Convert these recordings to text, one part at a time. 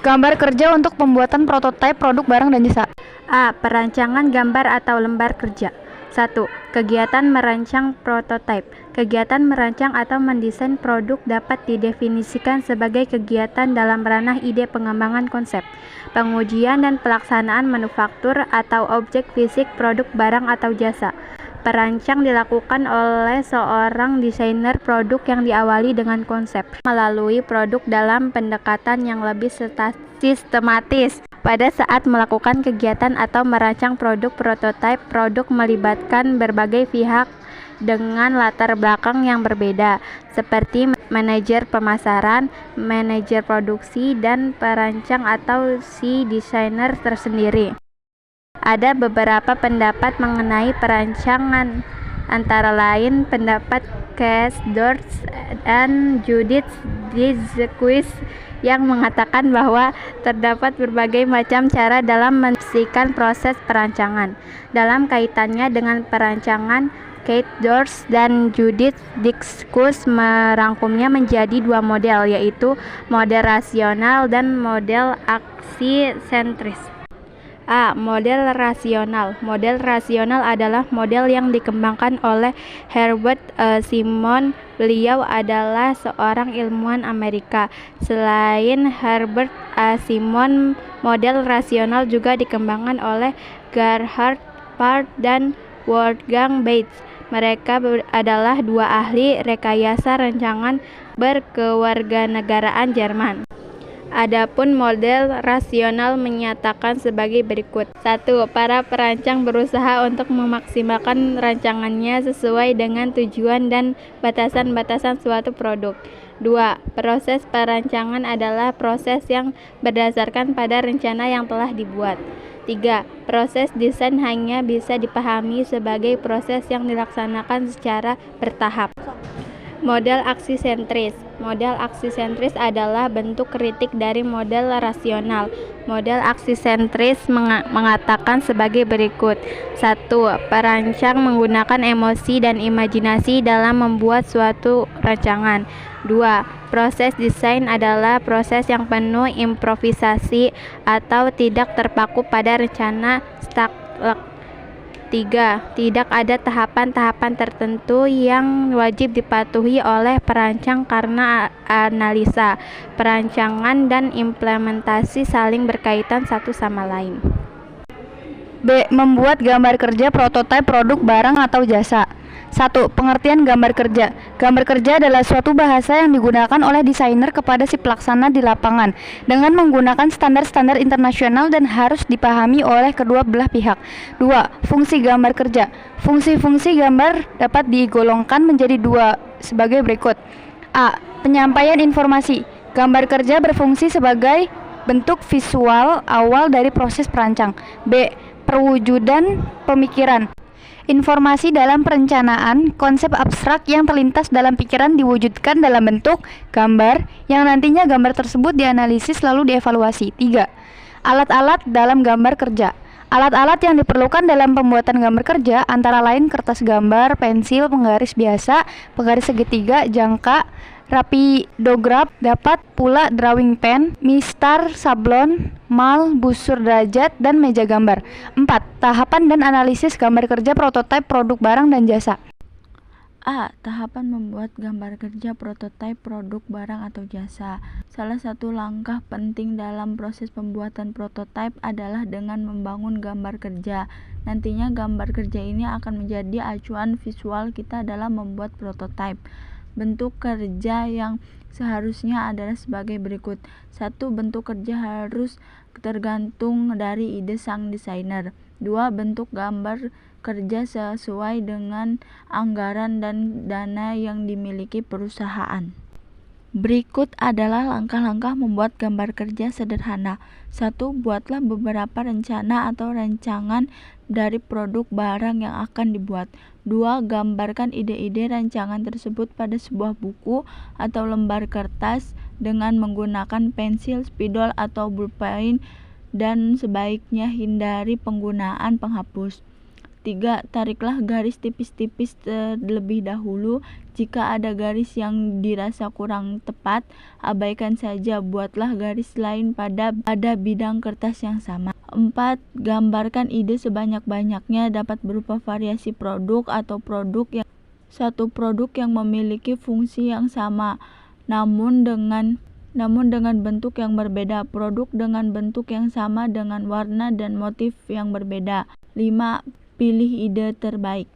Gambar kerja untuk pembuatan prototipe produk barang dan jasa. A. Perancangan gambar atau lembar kerja. 1. Kegiatan merancang prototipe. Kegiatan merancang atau mendesain produk dapat didefinisikan sebagai kegiatan dalam ranah ide pengembangan konsep, pengujian dan pelaksanaan manufaktur atau objek fisik produk barang atau jasa. Perancang dilakukan oleh seorang desainer produk yang diawali dengan konsep, melalui produk dalam pendekatan yang lebih sistematis. Pada saat melakukan kegiatan atau merancang produk prototipe, produk melibatkan berbagai pihak dengan latar belakang yang berbeda, seperti manajer pemasaran, manajer produksi, dan perancang atau si desainer tersendiri. Ada beberapa pendapat mengenai perancangan, antara lain pendapat Kees Dorst dan Judith Dizquist yang mengatakan bahwa terdapat berbagai macam cara dalam mendefinisikan proses perancangan. Dalam kaitannya dengan perancangan, Kees Dorst dan Judith Dizquist merangkumnya menjadi dua model, yaitu model rasional dan model aksi sentris. A. Model rasional. Model rasional adalah model yang dikembangkan oleh Herbert Simon. Beliau adalah seorang ilmuwan Amerika. Selain Herbert Simon, model rasional juga dikembangkan oleh Gerhard Park dan Wolfgang Bates. Mereka adalah dua ahli rekayasa rancangan berkewarganegaraan Jerman. Adapun model rasional menyatakan sebagai berikut. 1. Para perancang berusaha untuk memaksimalkan rancangannya sesuai dengan tujuan dan batasan-batasan suatu produk. 2. Proses perancangan adalah proses yang berdasarkan pada rencana yang telah dibuat. 3. Proses desain hanya bisa dipahami sebagai proses yang dilaksanakan secara bertahap. Model aksi sentris. Model aksi sentris adalah bentuk kritik dari model rasional. Model aksi sentris mengatakan sebagai berikut. 1. Perancang menggunakan emosi dan imajinasi dalam membuat suatu rancangan. 2. Proses desain adalah proses yang penuh improvisasi atau tidak terpaku pada rencana saklek. 3. Tidak ada tahapan-tahapan tertentu yang wajib dipatuhi oleh perancang karena analisa, perancangan, dan implementasi saling berkaitan satu sama lain. B. Membuat gambar kerja prototipe produk barang atau jasa. 1. Pengertian gambar kerja. Gambar kerja adalah suatu bahasa yang digunakan oleh desainer kepada si pelaksana di lapangan dengan menggunakan standar-standar internasional dan harus dipahami oleh kedua belah pihak. 2. Fungsi gambar kerja. Fungsi-fungsi gambar dapat digolongkan menjadi dua sebagai berikut. A. Penyampaian informasi. Gambar kerja berfungsi sebagai bentuk visual awal dari proses perancang. B. Perwujudan pemikiran. Informasi dalam perencanaan, konsep abstrak yang terlintas dalam pikiran diwujudkan dalam bentuk gambar yang nantinya gambar tersebut dianalisis lalu dievaluasi. 3. Alat-alat dalam gambar kerja. Alat-alat yang diperlukan dalam pembuatan gambar kerja antara lain kertas gambar, pensil, penggaris biasa, penggaris segitiga, jangka, rapidograf, dapat pula drawing pen, mistar, sablon, mal, busur derajat, dan meja gambar. 4. Tahapan dan analisis gambar kerja prototipe produk barang dan jasa. A. Tahapan membuat gambar kerja prototipe produk barang atau jasa. Salah satu langkah penting dalam proses pembuatan prototipe adalah dengan membangun gambar kerja. Nantinya gambar kerja ini akan menjadi acuan visual kita dalam membuat prototipe. Bentuk kerja yang seharusnya adalah sebagai berikut. 1. Bentuk kerja harus tergantung dari ide sang desainer. 2. Bentuk gambar kerja sesuai dengan anggaran dan dana yang dimiliki perusahaan. Berikut adalah langkah-langkah membuat gambar kerja sederhana. 1. Buatlah beberapa rencana atau rancangan dari produk barang yang akan dibuat. 2. Gambarkan ide-ide rancangan tersebut pada sebuah buku atau lembar kertas dengan menggunakan pensil, spidol, atau pulpen dan sebaiknya hindari penggunaan penghapus. 3. Tariklah garis tipis-tipis terlebih dahulu. Jika ada garis yang dirasa kurang tepat, abaikan saja, buatlah garis lain pada bidang kertas yang sama. 4. Gambarkan ide sebanyak-banyaknya, dapat berupa variasi produk atau satu produk yang memiliki fungsi yang sama, namun dengan bentuk yang berbeda. Produk dengan bentuk yang sama dengan warna dan motif yang berbeda. 5. Pilih ide terbaik.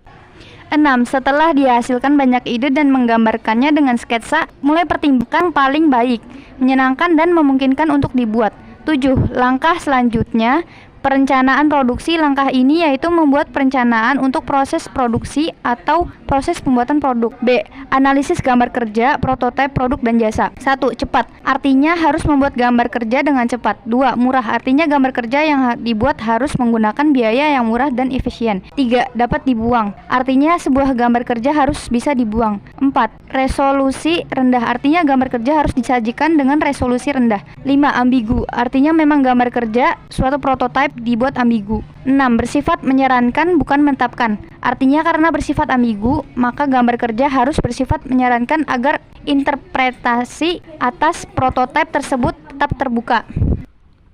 6. Setelah dihasilkan banyak ide dan menggambarkannya dengan sketsa, mulai pertimbangkan paling baik, menyenangkan dan memungkinkan untuk dibuat. 7. Langkah selanjutnya, perencanaan produksi. Langkah ini yaitu membuat perencanaan untuk proses produksi atau proses pembuatan produk. B. Analisis gambar kerja, prototipe produk dan jasa. 1. Cepat, artinya harus membuat gambar kerja dengan cepat. 2. Murah, artinya gambar kerja yang dibuat harus menggunakan biaya yang murah dan efisien. 3. Dapat dibuang, artinya sebuah gambar kerja harus bisa dibuang. 4. Resolusi rendah, artinya gambar kerja harus disajikan dengan resolusi rendah. 5. Ambigu, artinya memang gambar kerja suatu prototipe dibuat ambigu. 6. Bersifat menyarankan bukan menetapkan, artinya karena bersifat ambigu, maka gambar kerja harus bersifat menyarankan agar interpretasi atas prototipe tersebut tetap terbuka.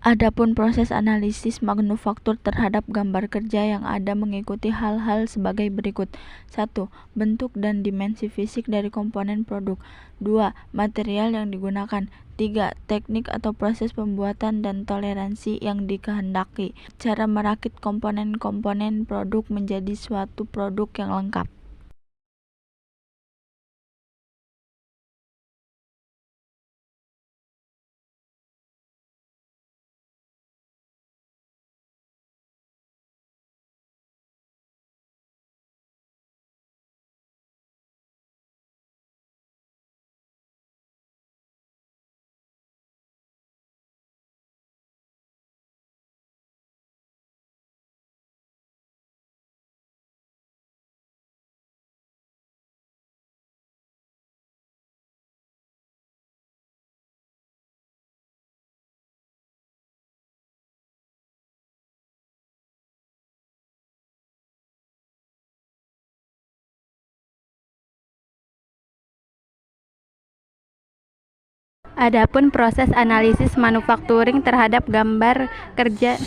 Adapun proses analisis manufaktur terhadap gambar kerja yang ada mengikuti hal-hal sebagai berikut. 1. Bentuk dan dimensi fisik dari komponen produk. 2. Material yang digunakan. 3. Teknik atau proses pembuatan dan toleransi yang dikehendaki. Cara merakit komponen-komponen produk menjadi suatu produk yang lengkap. Adapun proses analisis manufakturing terhadap gambar kerja